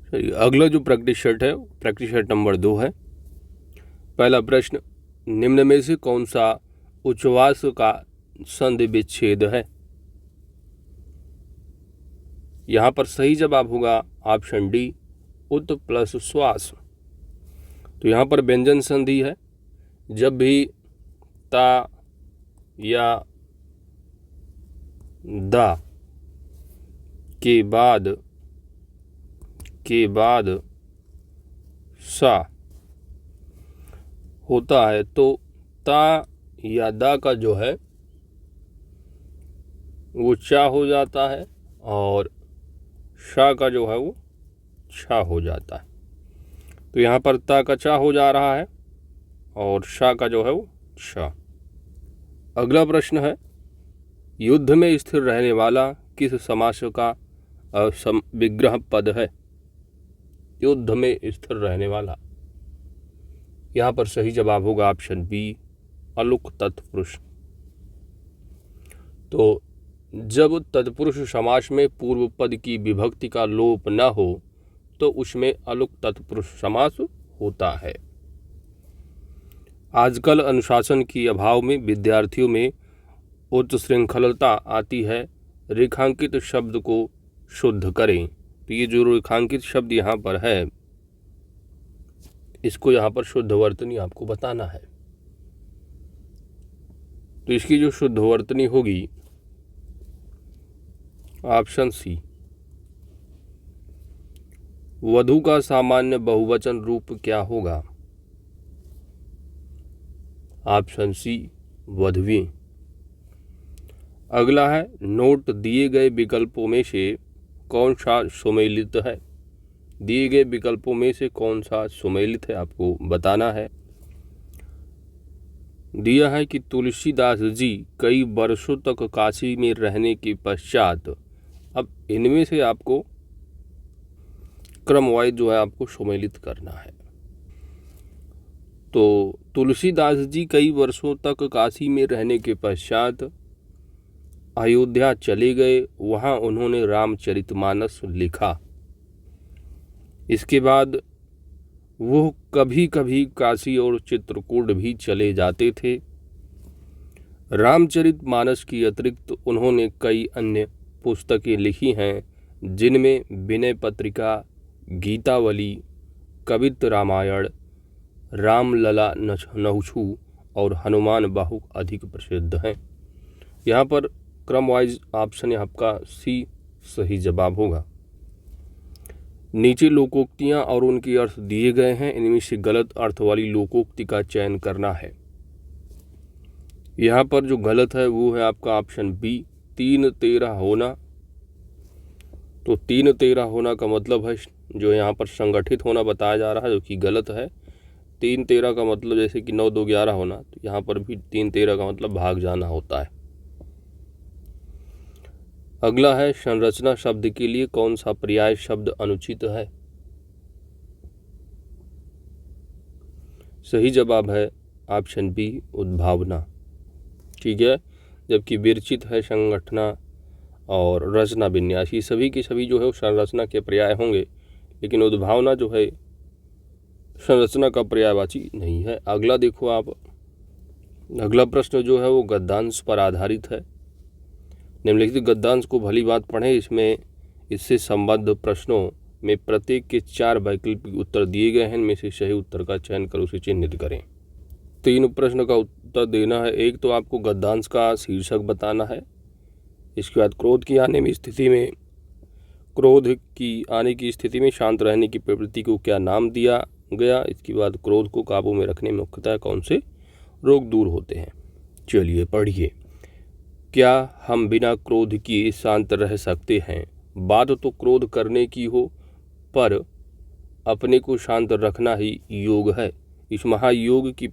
चलिए अगला जो प्रैक्टिस सेट है, प्रैक्टिस सेट नंबर 2 है। पहला प्रश्न, निम्न में से कौन सा उच्छ्वास का संधि विच्छेद है? यहाँ पर सही जवाब होगा ऑप्शन डी, उत प्लस श्वास। तो यहाँ पर व्यंजन संधि है। जब भी ता या दा के बाद सा होता है तो ता या दा का जो है वो चा हो जाता है और शा का जो है वो छा हो जाता है। तो यहाँ पर ता का चा हो जा रहा है और शा का जो है वो छा। अगला प्रश्न है, युद्ध में स्थिर रहने वाला किस समास का विग्रह पद है? युद्ध में स्थिर रहने वाला, यहाँ पर सही जवाब होगा ऑप्शन बी, अलुक तत्पुरुष। तो जब तत्पुरुष समास में पूर्व पद की विभक्ति का लोप न हो तो उसमें अलुक तत्पुरुष समास होता है। आजकल अनुशासन की अभाव में विद्यार्थियों में उत्श्रृंखलता आती है। रेखांकित शब्द को शुद्ध करें। तो ये जो रेखांकित शब्द यहाँ पर है इसको यहाँ पर शुद्ध वर्तनी आपको बताना है। तो इसकी जो शुद्ध वर्तनी होगी ऑप्शन सी। वधु का सामान्य बहुवचन रूप क्या होगा? ऑप्शन सी, वधवी। अगला है, नोट दिए गए विकल्पों में से कौन सा सुमेलित है? दिए गए विकल्पों में से कौन सा सुमेलित है आपको बताना है। दिया है कि तुलसीदास जी कई वर्षों तक काशी में रहने के पश्चात, अब इनमें से आपको क्रमवाइज जो है आपको सुमेलित करना है। तो तुलसीदास जी कई वर्षों तक काशी में रहने के पश्चात अयोध्या चले गए, वहाँ उन्होंने रामचरितमानस लिखा। इसके बाद वो कभी कभी काशी और चित्रकूट भी चले जाते थे। रामचरितमानस की अतिरिक्त उन्होंने कई अन्य पुस्तकें लिखी हैं जिनमें विनय पत्रिका, गीतावली, कवित्त रामायण, रामलला नहुषु और हनुमान बाहु अधिक प्रसिद्ध हैं। यहाँ पर क्रम वाइज ऑप्शन आपका सी सही जवाब होगा। नीचे लोकोक्तियाँ और उनके अर्थ दिए गए हैं, इनमें से गलत अर्थ वाली लोकोक्ति का चयन करना है। यहाँ पर जो गलत है वो है आपका ऑप्शन बी, 3-13 होना। तो 3-13 होना का मतलब है जो यहाँ पर संगठित होना बताया जा रहा है, जो कि गलत है। 3-13 का मतलब जैसे कि 9-2-11 होना, तो यहाँ पर भी 3-13 का मतलब भाग जाना होता है। अगला है, संरचना शब्द के लिए कौन सा पर्याय शब्द अनुचित है? सही जवाब है ऑप्शन बी, उद्भावना। ठीक है, जबकि विरचित है संगठना और रचना विन्यास, ये सभी के सभी जो है वो संरचना के पर्याय होंगे, लेकिन उद्भावना जो है संरचना का पर्यायवाची नहीं है। अगला देखो आप, अगला प्रश्न जो है वो गद्यांश पर आधारित है। निम्नलिखित गद्यांश को भली बात पढ़ें। इसमें इससे संबद्ध प्रश्नों में प्रत्येक के 4 वैकल्पिक उत्तर दिए गए हैं, इनमें से सही उत्तर का चयन कर उसे चिन्हित करें। 3 प्रश्न का उत्तर देना है। एक तो आपको गद्यांश का शीर्षक बताना है, इसके बाद क्रोध की आने की स्थिति में शांत रहने की प्रवृत्ति को क्या नाम दिया गया, इसके बाद क्रोध को काबू में रखने में मुख्यतः कौन से रोग दूर होते हैं। चलिए पढ़िए। क्या हम बिना क्रोध किए शांत रह सकते हैं? बात तो क्रोध करने की हो, पर अपने को शांत रखना ही योग है। इस महायोग की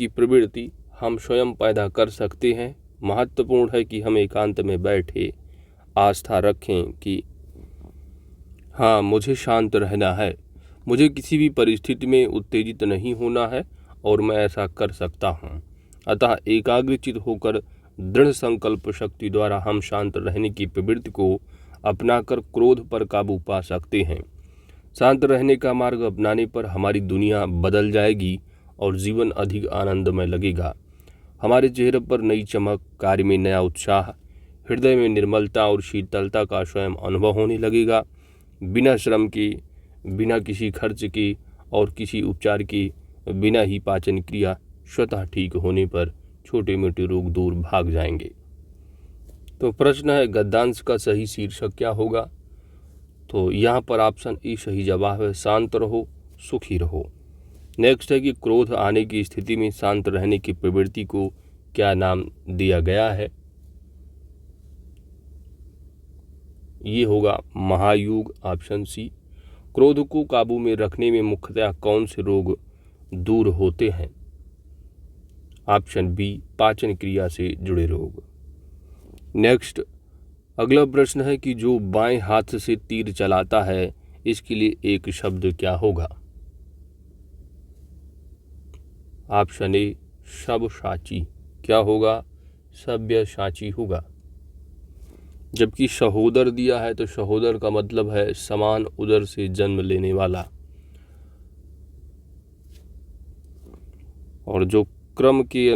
प्रवृत्ति हम स्वयं पैदा कर सकते हैं। महत्वपूर्ण है कि हम एकांत में बैठे आस्था रखें कि हाँ, मुझे शांत रहना है, मुझे किसी भी परिस्थिति में उत्तेजित नहीं होना है और मैं ऐसा कर सकता हूँ। अतः एकाग्रचित होकर दृढ़ संकल्प शक्ति द्वारा हम शांत रहने की प्रवृत्ति को अपनाकर क्रोध पर काबू पा सकते हैं। शांत रहने का मार्ग अपनाने पर हमारी दुनिया बदल जाएगी और जीवन अधिक आनंदमय लगेगा। हमारे चेहरे पर नई चमक, कार्य में नया उत्साह, हृदय में निर्मलता और शीतलता का स्वयं अनुभव होने लगेगा। बिना श्रम के, बिना किसी खर्च के और किसी उपचार के, बिना ही पाचन क्रिया स्वतः ठीक होने पर छोटे मोटे रोग दूर भाग जाएंगे। तो प्रश्न है गद्यांश का सही शीर्षक क्या होगा? तो यहाँ पर ऑप्शन ई सही जवाब है, शांत रहो, सुखी रहो। नेक्स्ट है कि क्रोध आने की स्थिति में शांत रहने की प्रवृत्ति को क्या नाम दिया गया है? ये होगा महायुग, ऑप्शन सी। क्रोध को काबू में रखने में मुख्यतः कौन से रोग दूर होते हैं? ऑप्शन बी, पाचन क्रिया से जुड़े रोग। नेक्स्ट अगला प्रश्न है कि जो बाएं हाथ से तीर चलाता है, इसके लिए एक शब्द क्या होगा? Option A, Sabyasachi. क्या होगा? सब्यसाची होगा। जबकि सहोदर दिया है तो सहोदर का मतलब है समान उदर से जन्म लेने वाला। और जो क्रम के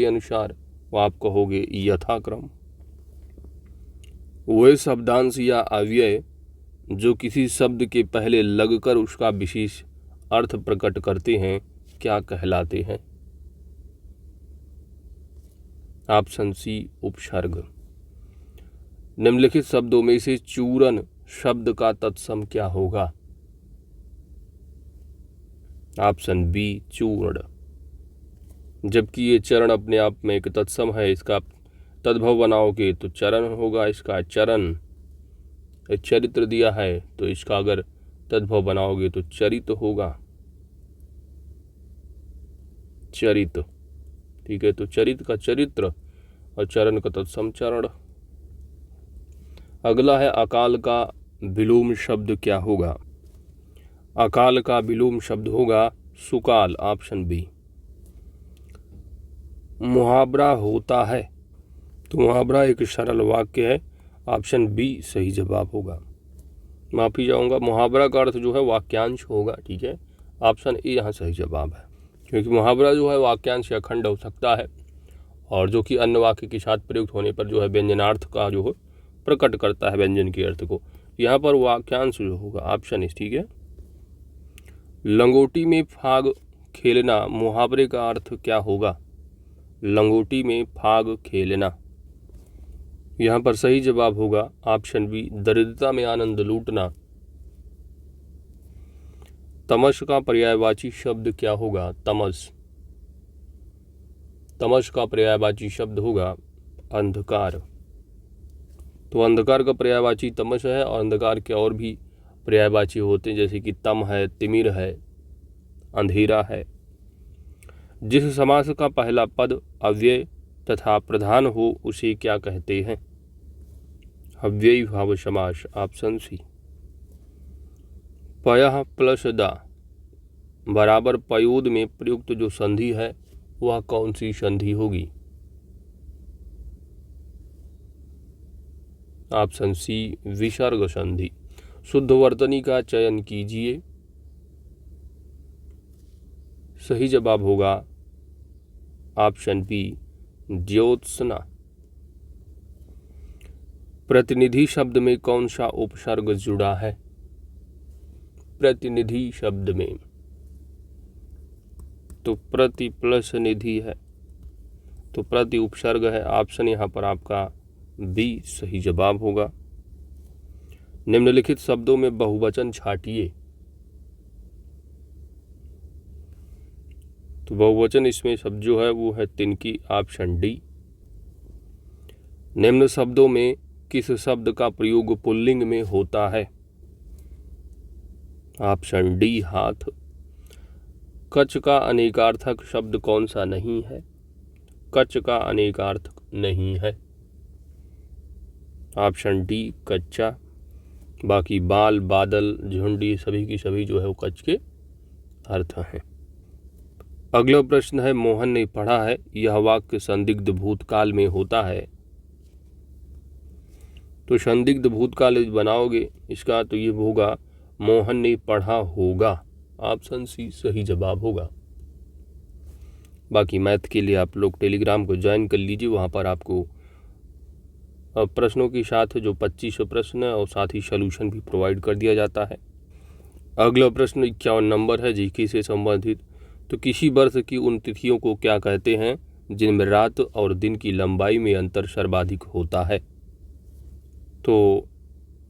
अनुसार वो आप कहोगे यथाक्रम। वह शब्दांश या अव्यय जो किसी शब्द के पहले लगकर उसका विशेष अर्थ प्रकट करते हैं, क्या कहलाते हैं? ऑप्शन सी, उपसर्ग। निम्नलिखित शब्दों में से चूरन शब्द का तत्सम क्या होगा? ऑप्शन बी, चूर्ण। जबकि ये चरण अपने आप में एक तत्सम है, इसका तद्भव बनाओगे तो चरण होगा, इसका चरण। चरित्र दिया है तो इसका अगर तद्भव बनाओगे तो चरित होगा, चरित। ठीक है, तो चरित का चरित्र और चरण का तत्सम चरण। अगला है अकाल का विलोम शब्द क्या होगा? अकाल का विलोम शब्द होगा सुकाल, ऑप्शन बी। मुहावरा होता है तो मुहावरा एक सरल वाक्य है, ऑप्शन बी सही जवाब होगा। माफी चाहूँगा, मुहावरा का अर्थ जो है वाक्यांश होगा। ठीक है, ऑप्शन ए यहाँ सही जवाब है, क्योंकि मुहावरा जो है वाक्यांश या खंड हो सकता है और जो कि अन्य वाक्य के साथ प्रयुक्त होने पर जो है व्यंजनार्थ का जो है प्रकट करता है व्यंजन के अर्थ को। यहाँ पर वाक्यांश जो होगा ऑप्शन इस। ठीक है, लंगोटी में फाग खेलना मुहावरे का अर्थ क्या होगा? लंगोटी में फाग खेलना। यहाँ पर सही जवाब होगा ऑप्शन बी, दरिद्रता में आनंद लूटना। तमस का पर्यायवाची शब्द क्या होगा? तमस। तमस का पर्यायवाची शब्द होगा अंधकार। तो अंधकार का पर्यायवाची तमस है और अंधकार के और भी पर्यायवाची होते हैं, जैसे कि तम है, तिमिर है, अंधेरा है। जिस समास का पहला पद अव्यय तथा प्रधान हो उसे क्या कहते हैं? अव्ययी भाव समास, ऑप्शन सी। पयः प्लस दा बराबर पयोद में प्रयुक्त जो संधि है वह कौन सी संधि होगी? ऑप्शन सी, विसर्ग संधि। शुद्ध वर्तनी का चयन कीजिए। सही जवाब होगा ऑप्शन बी, ज्योत्सना। प्रतिनिधि शब्द में कौन सा उपसर्ग जुड़ा है? प्रतिनिधि शब्द में तो प्रति प्लस निधि है, तो प्रति उपसर्ग है, ऑप्शन यहाँ पर आपका बी सही जवाब होगा। निम्नलिखित शब्दों में बहुवचन छाटिए। तो बहुवचन इसमें शब्द जो है वो है तिनकी, ऑप्शन डी। निम्न शब्दों में किस शब्द का प्रयोग पुल्लिंग में होता है? ऑप्शन डी, हाथ। कच्छ का अनेकार्थक शब्द कौन सा नहीं है? कच्छ का अनेकार्थक नहीं है, ऑप्शन डी, कच्चा। बाकी बाल, बादल, झुंड ये सभी की सभी जो है वो कच्छ के अर्थ हैं। अगला प्रश्न है, मोहन ने पढ़ा है, यह वाक्य संदिग्ध भूतकाल में होता है। तो संदिग्ध भूतकाल बनाओगे इसका तो ये होगा मोहन ने पढ़ा होगा। ऑप्शन सी सही जवाब होगा। बाकी मैथ के लिए आप लोग टेलीग्राम को ज्वाइन कर लीजिए, वहाँ पर आपको प्रश्नों के साथ जो 25 प्रश्न है और साथ ही सॉल्यूशन भी प्रोवाइड कर दिया जाता है। अगला प्रश्न 51 नंबर है जीके से संबंधित। तो किसी वर्ष की उन तिथियों को क्या कहते हैं जिनमें रात और दिन की लंबाई में अंतर सर्वाधिक होता है? तो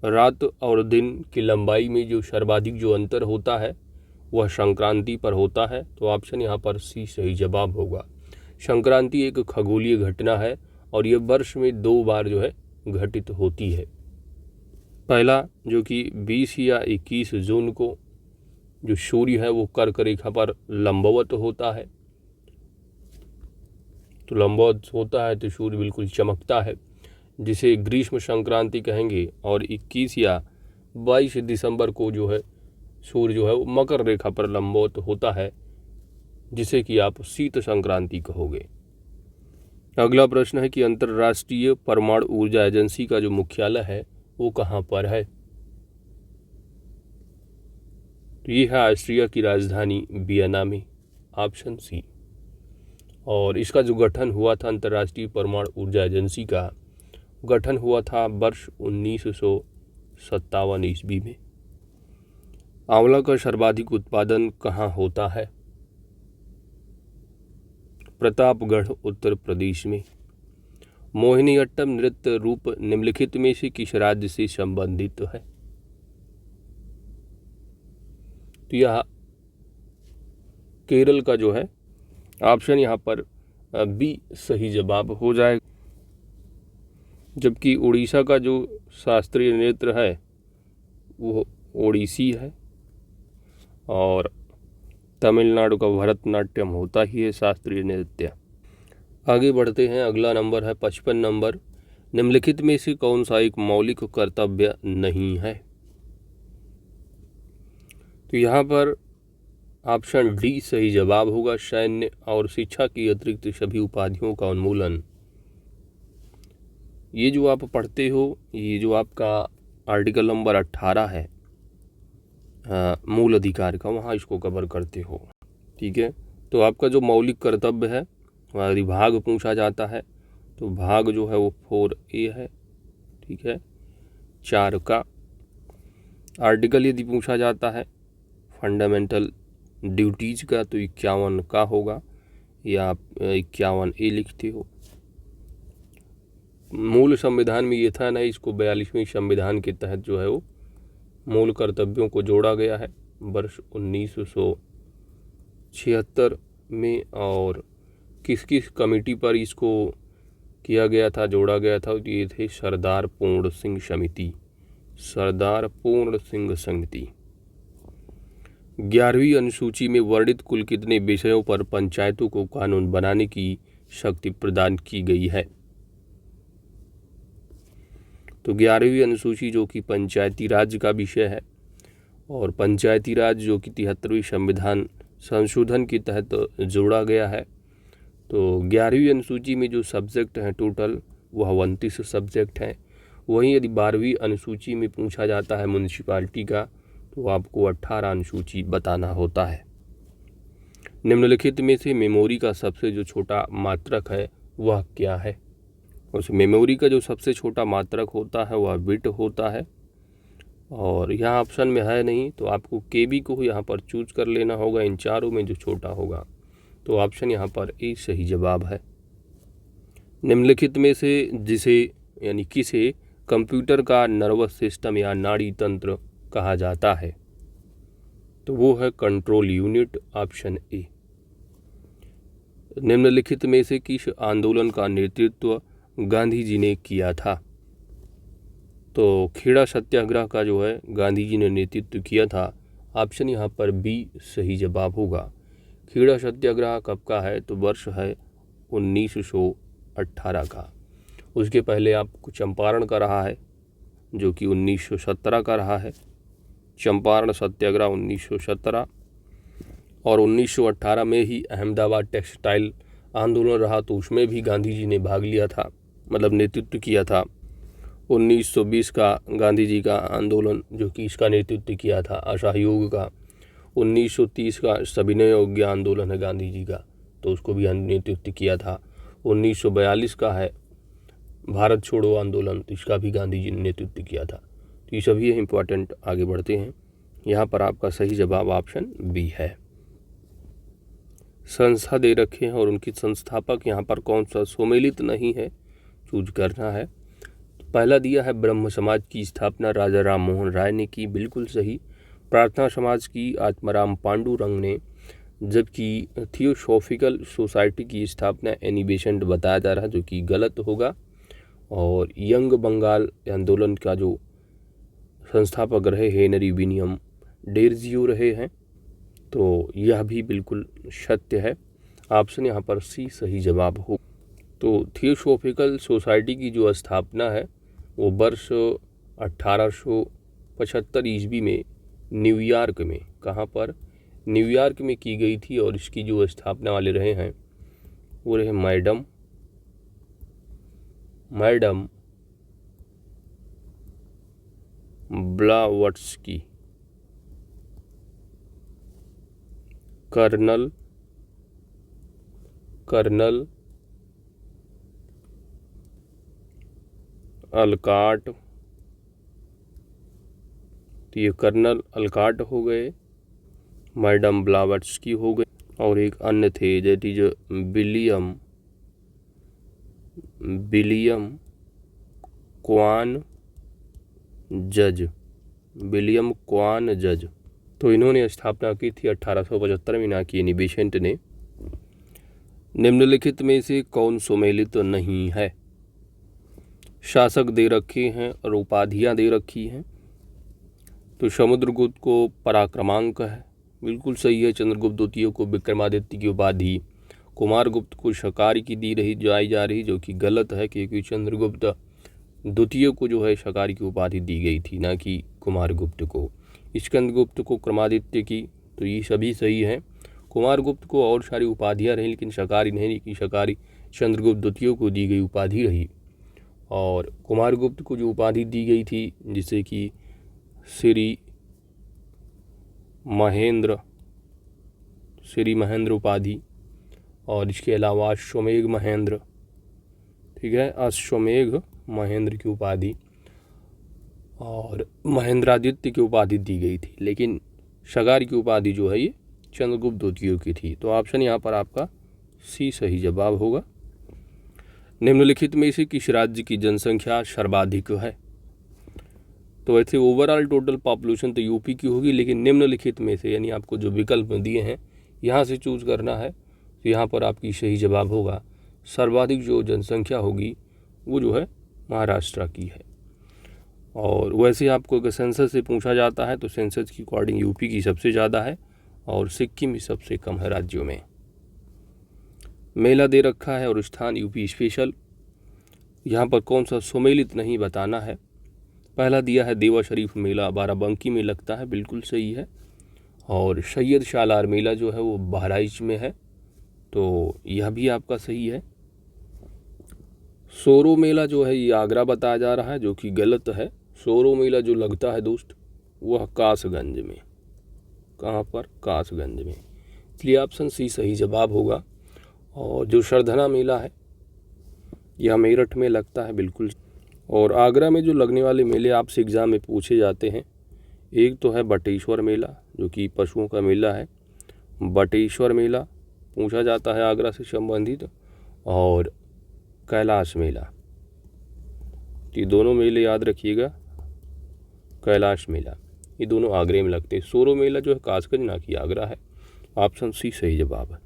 रात और दिन की लंबाई में जो सर्वाधिक जो अंतर होता है वह संक्रांति पर होता है। तो ऑप्शन यहाँ पर सी सही जवाब होगा। संक्रांति एक खगोलीय घटना है और ये वर्ष में 2 बार जो है घटित होती है। पहला जो कि 20 या 21 जून को जो सूर्य है वो कर्क रेखा पर लंबवत होता है। तो लंबवत होता है तो सूर्य बिल्कुल चमकता है, जिसे ग्रीष्म संक्रांति कहेंगे। और 21 या 22 दिसंबर को जो है सूर्य जो है वो मकर रेखा पर लंबवत होता है, जिसे कि आप शीत संक्रांति कहोगे। अगला प्रश्न है कि अंतर्राष्ट्रीय परमाणु ऊर्जा एजेंसी का जो मुख्यालय है वो कहाँ पर है? तो ये है ऑस्ट्रिया की राजधानी वियना में। Option C. और इसका जो गठन हुआ था अंतर्राष्ट्रीय परमाणु ऊर्जा एजेंसी का गठन हुआ था वर्ष 1957 ईस्वी में। आंवला का सर्वाधिक उत्पादन कहाँ होता है? प्रतापगढ़ उत्तर प्रदेश में। मोहिनीअट्टम नृत्य रूप निम्नलिखित में से किस राज्य से संबंधित है? तो यह केरल का जो है ऑप्शन यहाँ पर बी सही जवाब हो जाएगा। जबकि उड़ीसा का जो शास्त्रीय नृत्य है वो ओडिसी है और तमिलनाडु का भरतनाट्यम होता ही है शास्त्रीय नृत्य। आगे बढ़ते हैं। अगला नंबर है 55 नंबर। निम्नलिखित में से कौन सा एक मौलिक कर्तव्य नहीं है? तो यहाँ पर ऑप्शन डी सही जवाब होगा। सैन्य और शिक्षा की अतिरिक्त सभी उपाधियों का उन्मूलन। ये जो आप पढ़ते हो, ये जो आपका आर्टिकल नंबर 18 है मूल अधिकार का, वहाँ इसको कवर करते हो। ठीक है। तो आपका जो मौलिक कर्तव्य है यदि भाग पूछा जाता है तो भाग जो है वो 4A है। ठीक है। 4 का। आर्टिकल यदि पूछा जाता है फंडामेंटल ड्यूटीज का तो 51 का होगा, या आप 51A लिखते हो। मूल संविधान में ये था नहीं, इसको 42वें संविधान के तहत जो है वो मूल कर्तव्यों को जोड़ा गया है वर्ष 1976 में। और किस किस कमेटी पर इसको किया गया था, जोड़ा गया था, तो ये थे सरदार पूर्ण सिंह समिति। सरदार पूर्ण सिंह समिति। 11वीं अनुसूची में वर्णित कुल कितने विषयों पर पंचायतों को कानून बनाने की शक्ति प्रदान की गई है? तो 11वीं अनुसूची जो कि पंचायती राज का विषय है और पंचायती राज जो कि 73वीं संविधान संशोधन के तहत जोड़ा गया है। तो 11वीं अनुसूची में जो सब्जेक्ट हैं टोटल वह 29 सब्जेक्ट हैं। वहीं यदि 12वीं अनुसूची में पूछा जाता है म्यूनिसिपालिटी का तो आपको 18 अनुसूची बताना होता है। निम्नलिखित में से मेमोरी का सबसे जो छोटा मात्रक है वह क्या है? उस मेमोरी का जो सबसे छोटा मात्रक होता है वह बिट होता है। और यहाँ ऑप्शन में है नहीं तो आपको केबी को यहाँ पर चूज कर लेना होगा इन चारों में जो छोटा होगा। तो ऑप्शन यहाँ पर ए सही जवाब है। निम्नलिखित में से जिसे यानी किसे कंप्यूटर का नर्वस सिस्टम या नाड़ी तंत्र कहा जाता है? तो वो है कंट्रोल यूनिट। Option A. निम्नलिखित में से किस आंदोलन का नेतृत्व गांधी जी ने किया था? तो खेड़ा सत्याग्रह का जो है गांधी जी ने नेतृत्व किया था। ऑप्शन यहाँ पर बी सही जवाब होगा। खेड़ा सत्याग्रह कब का है? तो वर्ष है 1918 का। उसके पहले आपको चंपारण का रहा है जो कि 1917 का रहा है। चंपारण सत्याग्रह 1917 और 1918 में ही अहमदाबाद टेक्सटाइल आंदोलन रहा तो उसमें भी गांधी जी ने भाग लिया था, मतलब नेतृत्व किया था। 1920 का गांधी जी का आंदोलन जो कि इसका नेतृत्व किया था असहयोग का। 1930 का सविनय अवज्ञा आंदोलन है गांधी जी का, तो उसको भी नेतृत्व किया था। 1942 का है भारत छोड़ो आंदोलन, तो इसका भी गांधी जी ने नेतृत्व किया था। तो ये सभी इम्पोर्टेंट। आगे बढ़ते हैं। यहाँ पर आपका सही जवाब ऑप्शन बी है। संस्था दे रखे हैं और उनकी संस्थापक यहाँ पर कौन सा सुमेलित नहीं है, चूज करना है। तो पहला दिया है ब्रह्म समाज की स्थापना राजा राम मोहन राय ने की, बिल्कुल सही। प्रार्थना समाज की आत्माराम पांडुरंग ने, जबकि थियोसॉफिकल सोसाइटी की स्थापना एनी बेसेंट बताया जा रहा है, जो कि गलत होगा। और यंग बंगाल आंदोलन का जो संस्थापक रहे हेनरी विलियम डेरजियो रहे हैं, तो यह भी बिल्कुल सत्य है। ऑप्शन यहाँ पर सी सही जवाब हो। तो थियोसॉफिकल सोसाइटी की जो स्थापना है वो वर्ष 1875 ईस्वी में न्यूयॉर्क में, कहाँ पर, न्यूयॉर्क में की गई थी। और इसकी जो स्थापना वाले रहे हैं वो रहे मैडम ब्लावत्स्की, कर्नल अलकाट। तो ये कर्नल अलकाट हो गए, मैडम ब्लावत्स्की हो गए, और एक अन्य थे दैट इज विलियम क्वान जज। तो इन्होंने स्थापना की थी 1875 में, ना कि एनी बेसेंट ने। निम्नलिखित में से कौन सुमेलित नहीं है? शासक दे रखे हैं और उपाधियां दे रखी हैं। तो समुद्रगुप्त को पराक्रमांक है, बिल्कुल सही है। चंद्रगुप्त द्वितीय को विक्रमादित्य की उपाधि, कुमारगुप्त को शकारी की जाई जा रही, जो कि गलत है, क्योंकि चंद्रगुप्त द्वितीय को जो है शकारी की उपाधि दी गई थी, ना कि कुमारगुप्त को। स्कंदगुप्त को क्रमादित्य की, तो ये सभी सही है। कुमारगुप्त को और सारी उपाधियां रही, लेकिन शकारी नहीं, कि शकारी चंद्रगुप्त द्वितीय को दी गई उपाधि रही। और कुमारगुप्त को जो उपाधि दी गई थी, जिसे कि श्री महेंद्र उपाधि, और इसके अलावा अश्वमेघ महेंद्र, ठीक है, अश्वमेघ महेंद्र की उपाधि और महेंद्रादित्य की उपाधि दी गई थी। लेकिन शकार की उपाधि जो है ये चंद्रगुप्त द्वितीय की थी। तो ऑप्शन यहाँ पर आपका सी सही जवाब होगा। निम्नलिखित में से किस राज्य की जनसंख्या सर्वाधिक है? तो वैसे ओवरऑल टोटल पॉपुलेशन तो यूपी की होगी, लेकिन निम्नलिखित में से, यानी आपको जो विकल्प दिए हैं यहाँ से चूज करना है। तो यहाँ पर आपकी सही जवाब होगा, सर्वाधिक जो जनसंख्या होगी वो जो है महाराष्ट्र की है। और वैसे आपको अगर सेंसस से पूछा जाता है तो सेंसस की अकॉर्डिंग यूपी की सबसे ज़्यादा है और सिक्किम ही सबसे कम है राज्यों में। मेला दे रखा है और स्थान यूपी स्पेशल। यहाँ पर कौन सा सुमेलित नहीं बताना है। पहला दिया है देवा शरीफ मेला बाराबंकी में लगता है, बिल्कुल सही है। और सैयद शालार मेला जो है वो बहराइच में है, तो यह भी आपका सही है। सोरो मेला जो है ये आगरा बताया जा रहा है, जो कि गलत है। सोरो मेला जो लगता है दोस्त वह कासगंज में, कहाँ पर, कासगंज में, इसलिए ऑप्शन सी सही जवाब होगा। और जो सरधना मेला है यह मेरठ में लगता है, बिल्कुल। और आगरा में जो लगने वाले मेले आपसे एग्ज़ाम में पूछे जाते हैं, एक तो है बटेश्वर मेला जो कि पशुओं का मेला है, बटेश्वर मेला पूछा जाता है आगरा से संबंधित, और कैलाश मेला। ये दोनों मेले याद रखिएगा, कैलाश मेला, ये दोनों आगरे में लगते हैं। सोरो मेला जो है कासगंज ना कि आगरा है। ऑप्शन सी सही जवाब है।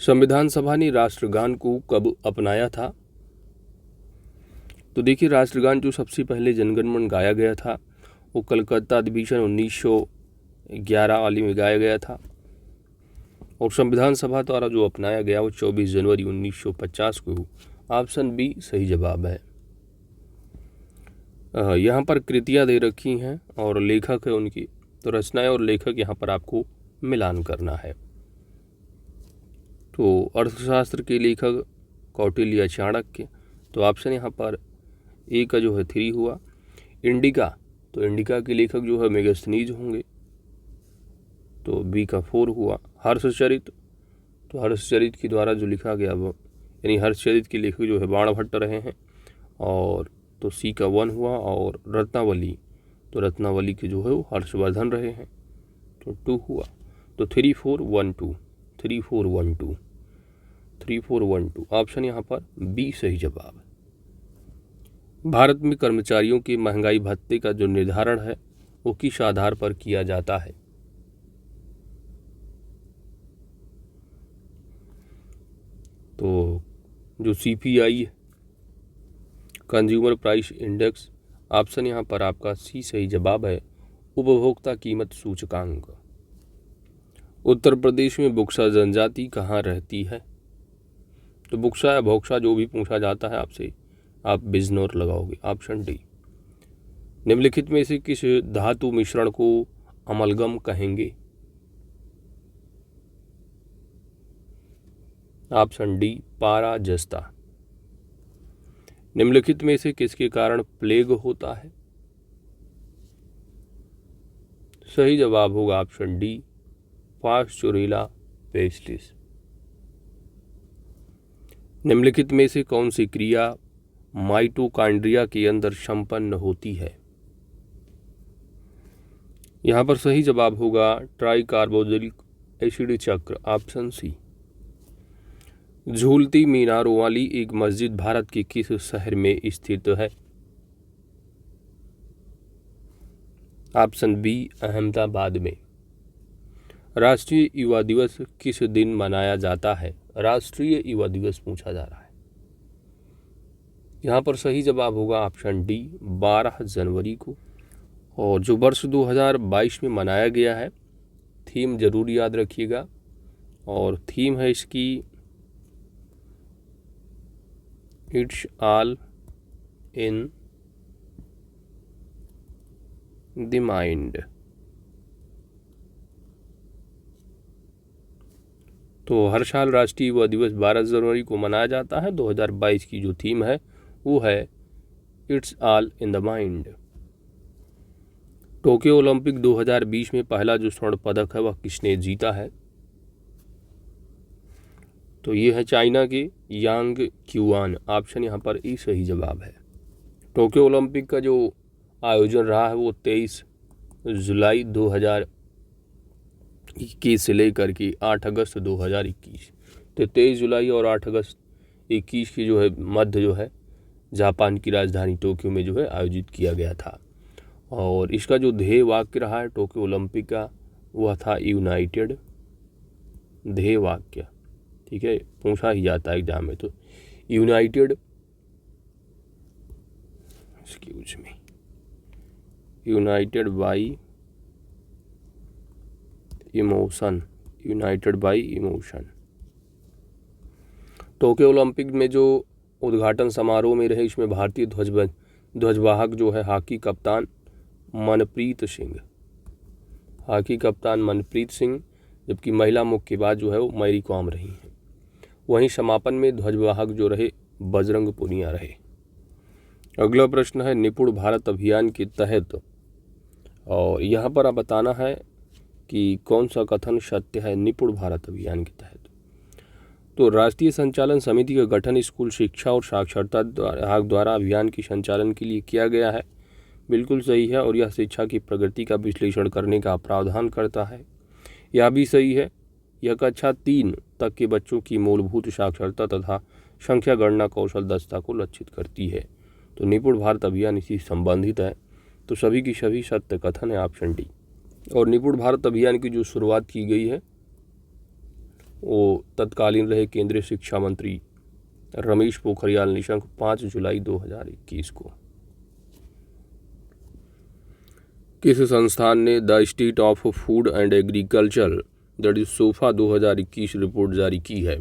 संविधान सभा ने राष्ट्रगान को कब अपनाया था? तो देखिए, राष्ट्रगान जो सबसे पहले जनगण मन गाया गया था वो कलकत्ता अधिवेशन 1911 वाली में गाया गया था। और संविधान सभा द्वारा जो अपनाया गया वो 24 जनवरी 1950 को। ऑप्शन बी सही जवाब है। यहाँ पर कृतियाँ दे रखी हैं और लेखक है उनकी, तो रचनाएं और लेखक यहाँ पर आपको मिलान करना है। तो अर्थशास्त्र के लेखक कौटिल्य चाणक्य, तो ऑप्शन यहाँ पर ए का जो है 3 हुआ। इंडिका, तो इंडिका के लेखक जो है मेगास्थनीज होंगे, तो बी का 4 हुआ। हर्षचरित, तो हर्षचरित के द्वारा जो लिखा गया वो, यानी हर्षचरित के लेखक जो है बाणभट्ट रहे हैं, और तो सी का 1 हुआ। और रत्नावली, तो रत्नावली के जो है वो हर्षवर्धन रहे हैं, तो 2 हुआ। तो 3 4 1 2, 3 4 1 2, 3 4 1 2, ऑप्शन यहाँ पर बी सही जवाब है। भारत में कर्मचारियों के महंगाई भत्ते का जो निर्धारण है वो किस आधार पर किया जाता है? तो जो CPI है, कंज्यूमर प्राइस इंडेक्स, ऑप्शन यहाँ पर आपका सी सही जवाब है, उपभोक्ता कीमत सूचकांक। उत्तर प्रदेश में बुक्सा जनजाति कहाँ रहती है? तो बुक्सा या भोक्सा जो भी पूछा जाता है आपसे, आप बिजनौर लगाओगे, ऑप्शन डी। निम्नलिखित में से किस धातु मिश्रण को अमलगम कहेंगे? ऑप्शन डी, पारा जस्ता। निम्नलिखित में से किसके कारण प्लेग होता है? सही जवाब होगा ऑप्शन डी, पास्चुरेला पेस्टिस। निम्नलिखित में से कौन सी क्रिया माइटोकॉन्ड्रिया के अंदर संपन्न होती है? यहाँ पर सही जवाब होगा ट्राइकार्बोक्सिलिक एसिड चक्र, ऑप्शन सी। झूलती मीनारों वाली एक मस्जिद भारत के किस शहर में स्थित है? ऑप्शन बी, अहमदाबाद में। राष्ट्रीय युवा दिवस किस दिन मनाया जाता है? राष्ट्रीय युवा दिवस पूछा जा रहा है। यहाँ पर सही जवाब होगा ऑप्शन डी, 12 जनवरी को। और जो वर्ष 2022 में मनाया गया है, थीम जरूर याद रखिएगा, और थीम है इसकी it's all in the mind. तो हर साल राष्ट्रीय युवा दिवस 12 जनवरी को मनाया जाता है। 2022 की जो थीम है वो है it's all in the mind. Tokyo Olympic 2020 में पहला जो स्वर्ण पदक है वह किसने जीता है? तो ये है चाइना के यांग क्यूआन, ऑप्शन यहाँ पर ई सही जवाब है। टोक्यो ओलंपिक का जो आयोजन रहा है वो 23 जुलाई 2021 से लेकर के 8 अगस्त 2021, तो 23 जुलाई और 8 अगस्त 21 की जो है मध्य जो है जापान की राजधानी टोक्यो में जो है आयोजित किया गया था। और इसका जो ध्येय वाक्य रहा है टोक्यो ओलंपिक का वह था यूनाइटेड, ध्येय वाक्य, ठीक है, पूछा ही जाता है एग्जाम में। तो United, excuse me, United by emotion, United by emotion. Tokyo Olympic में जो उद्घाटन समारोह में रहे, इसमें भारतीय ध्वजवाहक जो है हॉकी कप्तान मनप्रीत सिंह, हॉकी कप्तान मनप्रीत सिंह, जबकि महिला मुक्केबाज जो है वो मैरी कॉम रही हैं। वहीं समापन में ध्वजवाहक जो रहे बजरंग पुनिया रहे। अगला प्रश्न है निपुण भारत अभियान के तहत, और यहाँ पर आप बताना है कि कौन सा कथन सत्य है निपुण भारत अभियान के तहत। तो राष्ट्रीय संचालन समिति का गठन स्कूल शिक्षा और साक्षरता विभाग द्वारा अभियान के संचालन के लिए किया गया है, बिल्कुल सही है, और यह शिक्षा की प्रगति का विश्लेषण करने का प्रावधान करता है, यह भी सही है। यह कक्षा 3 तक के बच्चों की मूलभूत साक्षरता तथा संख्या गणना कौशल दक्षता को लक्षित करती है। तो निपुण भारत अभियान इसी संबंधित है, तो सभी की सभी सत्य कथन है, ऑप्शन डी। और निपुण भारत अभियान की जो शुरुआत की गई है वो तत्कालीन रहे केंद्रीय शिक्षा मंत्री रमेश पोखरियाल निशंक 5 जुलाई 2021 को। किस संस्थान ने the state of food and agriculture that is sofa 2021 report जारी की है?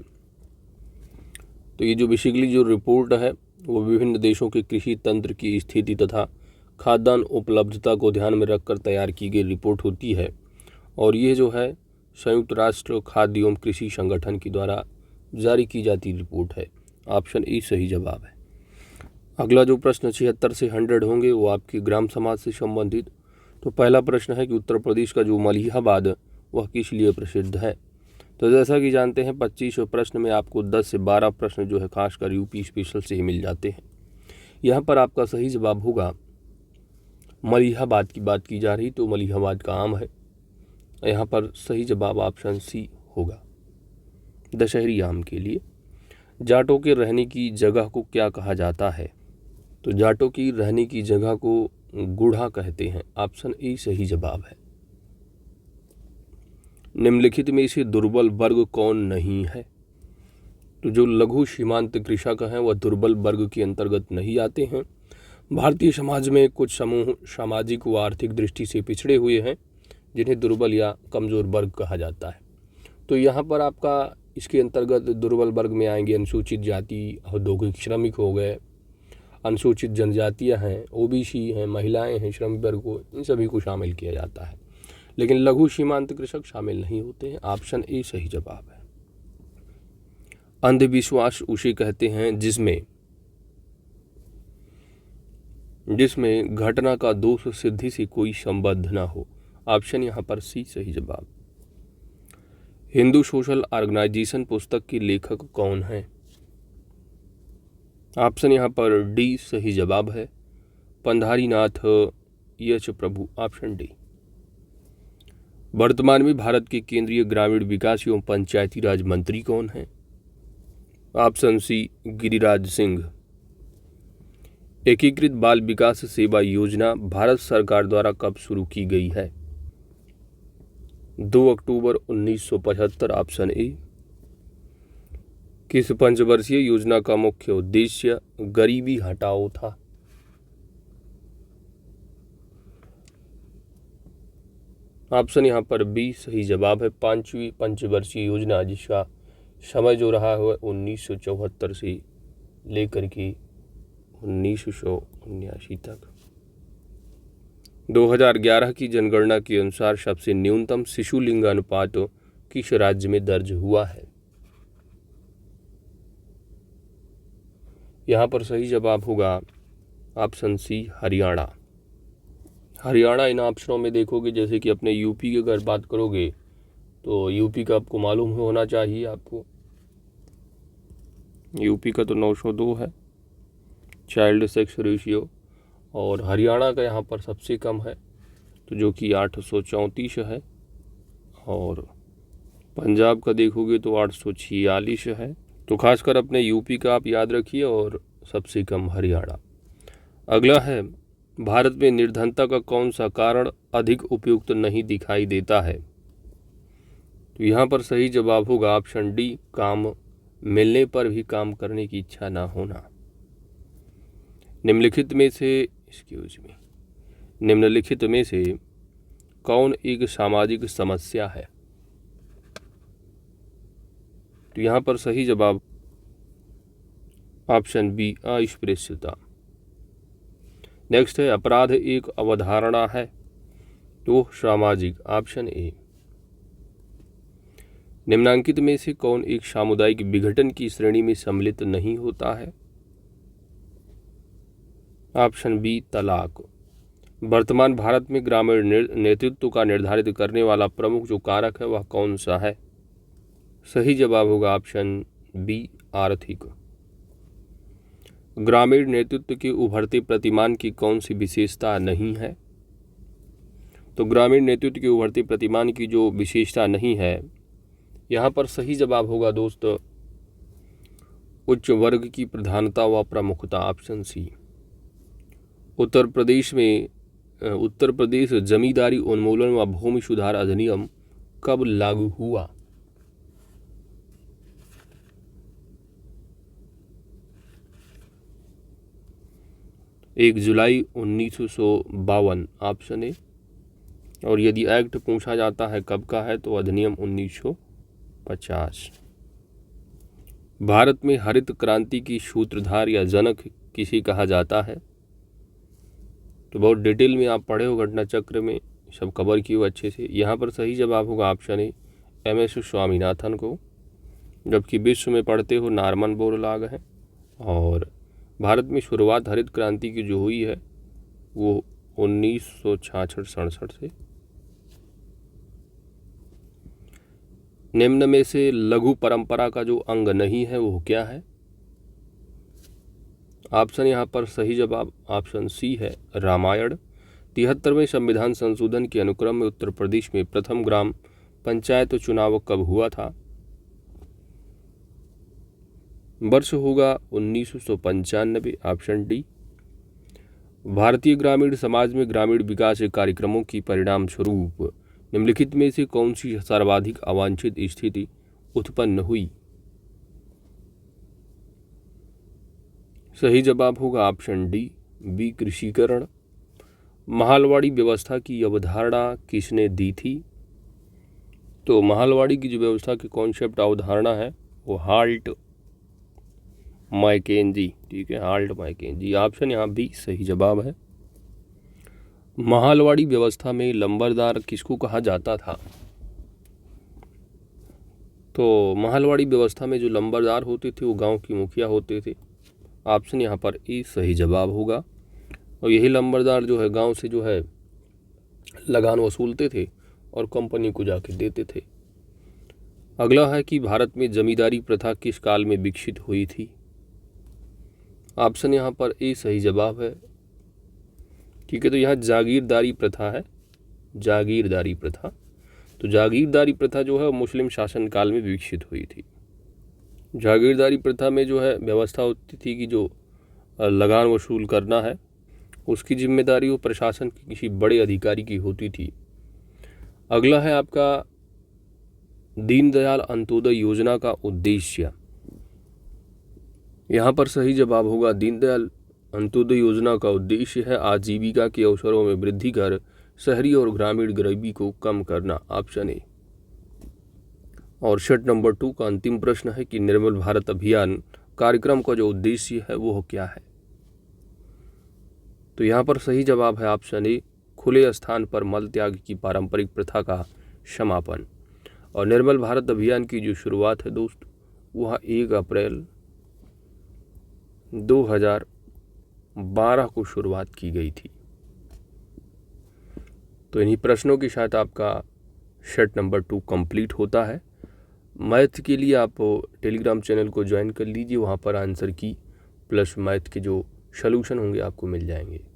तो ये जो बेसिकली जो रिपोर्ट है वो विभिन्न देशों के कृषि तंत्र की स्थिति तथा खाद्यान्न उपलब्धता को ध्यान में रखकर तैयार की गई रिपोर्ट होती है, और ये जो है संयुक्त राष्ट्र खाद्य एवं कृषि संगठन के द्वारा जारी की जाती रिपोर्ट है, ऑप्शन ई सही जवाब है। अगला जो प्रश्न 76 से 100 होंगे वो आपके ग्राम समाज से संबंधित। तो पहला प्रश्न है कि उत्तर प्रदेश का जो मलिहाबाद वह किस लिए प्रसिद्ध है। तो जैसा कि जानते हैं 25 प्रश्न में आपको 10 से 12 प्रश्न जो है खासकर यूपी स्पेशल से ही मिल जाते हैं। यहाँ पर आपका सही जवाब होगा मलिहाबाद की बात की जा रही तो मलिहाबाद का आम है। यहाँ पर सही जवाब ऑप्शन सी होगा दशहरी आम के लिए। जाटों के रहने की जगह को क्या कहा जाता है। तो जाटों की रहने की जगह को गुढ़ा कहते हैं। ऑप्शन ए सही जवाब है। निम्नलिखित में से दुर्बल वर्ग कौन नहीं है। तो जो लघु सीमांत कृषक हैं वह दुर्बल वर्ग के अंतर्गत नहीं आते हैं। भारतीय समाज में कुछ समूह सामाजिक व आर्थिक दृष्टि से पिछड़े हुए हैं जिन्हें दुर्बल या कमज़ोर वर्ग कहा जाता है। तो यहाँ पर आपका इसके अंतर्गत दुर्बल वर्ग में आएंगे अनुसूचित जाति, औद्योगिक श्रमिक हो गए, अनुसूचित जनजातियाँ हैं, ओबीसी हैं, महिलाएं हैं, श्रम वर्ग को, इन सभी को शामिल किया जाता है। लेकिन लघु सीमांत कृषक शामिल नहीं होते हैं। ऑप्शन ए सही जवाब है। अंधविश्वास उसे कहते हैं जिसमें घटना का दोष सिद्धि से कोई संबंध न हो। ऑप्शन यहाँ पर सी सही जवाब। हिंदू सोशल ऑर्गेनाइजेशन पुस्तक के लेखक कौन हैं। ऑप्शन यहाँ पर डी सही जवाब है पंधारीनाथ यश प्रभु। Option D. वर्तमान में भारत के केंद्रीय ग्रामीण विकास एवं पंचायती राज मंत्री कौन हैं। Option C Giriraj Singh. एकीकृत बाल विकास सेवा योजना भारत सरकार द्वारा कब शुरू की गई है। 2 अक्टूबर 1975। Option A. किस पंचवर्षीय योजना का मुख्य उद्देश्य गरीबी हटाओ था। ऑप्शन यहाँ पर बी सही जवाब है 5वीं पंचवर्षीय योजना, जिसका समय जो रहा है 1974 से लेकर के 1979 तक। 2011 की जनगणना के अनुसार सबसे न्यूनतम शिशु लिंगानुपात किस राज्य में दर्ज हुआ है। यहाँ पर सही जवाब होगा ऑप्शन सी हरियाणा। हरियाणा इन ऑप्शनों में देखोगे जैसे कि अपने यूपी की अगर बात करोगे तो यूपी का आपको मालूम होना चाहिए। आपको यूपी का तो 902 है चाइल्ड सेक्स रेशियो, और हरियाणा का यहाँ पर सबसे कम है तो जो कि 834 है, और पंजाब का देखोगे तो 846 है। तो खासकर अपने यूपी का आप याद रखिए और सबसे कम हरियाणा। अगला है भारत में निर्धनता का कौन सा कारण अधिक उपयुक्त नहीं दिखाई देता है। तो यहाँ पर सही जवाब होगा ऑप्शन डी काम मिलने पर भी काम करने की इच्छा ना होना। निम्नलिखित में से कौन एक सामाजिक समस्या है। तो यहाँ पर सही जवाब ऑप्शन बी अस्पृश्यता। नेक्स्ट है अपराध एक अवधारणा है तो सामाजिक। Option A. निम्नांकित में से कौन एक सामुदायिक विघटन की श्रेणी में सम्मिलित नहीं होता है। ऑप्शन बी तलाक। वर्तमान भारत में ग्रामीण नेतृत्व का निर्धारित करने वाला प्रमुख जो कारक है वह कौन सा है। सही जवाब होगा ऑप्शन बी आर्थिक। ग्रामीण नेतृत्व के उभरते प्रतिमान की कौन सी विशेषता नहीं है। तो ग्रामीण नेतृत्व के उभरते प्रतिमान की जो विशेषता नहीं है, यहाँ पर सही जवाब होगा दोस्तों उच्च वर्ग की प्रधानता व प्रमुखता। Option C. उत्तर प्रदेश जमींदारी उन्मूलन व भूमि सुधार अधिनियम कब लागू हुआ। 1 जुलाई 1952। Option A. और यदि एक्ट पूछा जाता है कब का है तो अधिनियम 1950। भारत में हरित क्रांति की सूत्रधार या जनक किसे कहा जाता है। तो बहुत डिटेल में आप पढ़े हो, घटना चक्र में सब कवर किए हो अच्छे से। यहाँ पर सही जवाब होगा ऑप्शन ए MS स्वामीनाथन को, जबकि विश्व में पढ़ते हो नॉर्मन बोरलॉग है, और भारत में शुरुआत हरित क्रांति की जो हुई है वो 1966-67 से। निम्न में से लघु परंपरा का जो अंग नहीं है वो क्या है? ऑप्शन यहाँ पर सही जवाब ऑप्शन सी है, रामायण। 73वें संविधान संशोधन के अनुक्रम में उत्तर प्रदेश में प्रथम ग्राम पंचायत चुनाव कब हुआ था? वर्ष होगा 1995, ऑप्शन डी। भारतीय ग्रामीण समाज में ग्रामीण विकास कार्यक्रमों की परिणाम स्वरूप निम्नलिखित में से कौन सी सर्वाधिक अवांछित स्थिति उत्पन्न हुई? सही जवाब होगा ऑप्शन डी, बी, कृषिकरण। महालवाड़ी व्यवस्था की अवधारणा किसने दी थी? तो महालवाड़ी की जो व्यवस्था की कॉन्सेप्ट अवधारणा है वो हाल्ट मैकेंजी, ठीक है, हाल्ट मैकेंजी। ऑप्शन यहाँ बी सही जवाब है। महालवाड़ी व्यवस्था में लंबरदार किसको कहा जाता था? तो महालवाड़ी व्यवस्था में जो लंबरदार होते थे वो गांव की मुखिया होते थे। ऑप्शन यहाँ पर ए सही जवाब होगा। और यही लंबरदार जो है गांव से जो है लगान वसूलते थे और कंपनी को जाके देते थे। अगला है कि भारत में जमींदारी प्रथा किस काल में विकसित हुई थी? ऑप्शन यहाँ पर ए सही जवाब है, ठीक है। तो यहाँ जागीरदारी प्रथा है, जागीरदारी प्रथा। तो जागीरदारी प्रथा जो है वो मुस्लिम शासन काल में विकसित हुई थी। जागीरदारी प्रथा में जो है व्यवस्था होती थी कि जो लगान वसूल करना है उसकी जिम्मेदारी वो प्रशासन के किसी बड़े अधिकारी की होती थी। अगला है आपका दीनदयाल अंत्योदय योजना का उद्देश्य। यहाँ पर सही जवाब होगा दीनदयाल अंत्योदय योजना का उद्देश्य है आजीविका के अवसरों में वृद्धि कर शहरी और ग्रामीण गरीबी को कम करना, ऑप्शन ए। और सेट नंबर 2 का अंतिम प्रश्न है कि निर्मल भारत अभियान कार्यक्रम का जो उद्देश्य है वो क्या है? तो यहाँ पर सही जवाब है ऑप्शन ए, खुले स्थान पर मल त्याग की पारंपरिक प्रथा का समापन। और निर्मल भारत अभियान की जो शुरुआत है दोस्त वह 1 अप्रैल 2012 को शुरुआत की गई थी। तो इन्हीं प्रश्नों के साथ आपका सेट नंबर 2 कंप्लीट होता है। मैथ के लिए आप टेलीग्राम चैनल को ज्वाइन कर लीजिए, वहाँ पर आंसर की प्लस मैथ के जो सॉल्यूशन होंगे आपको मिल जाएंगे।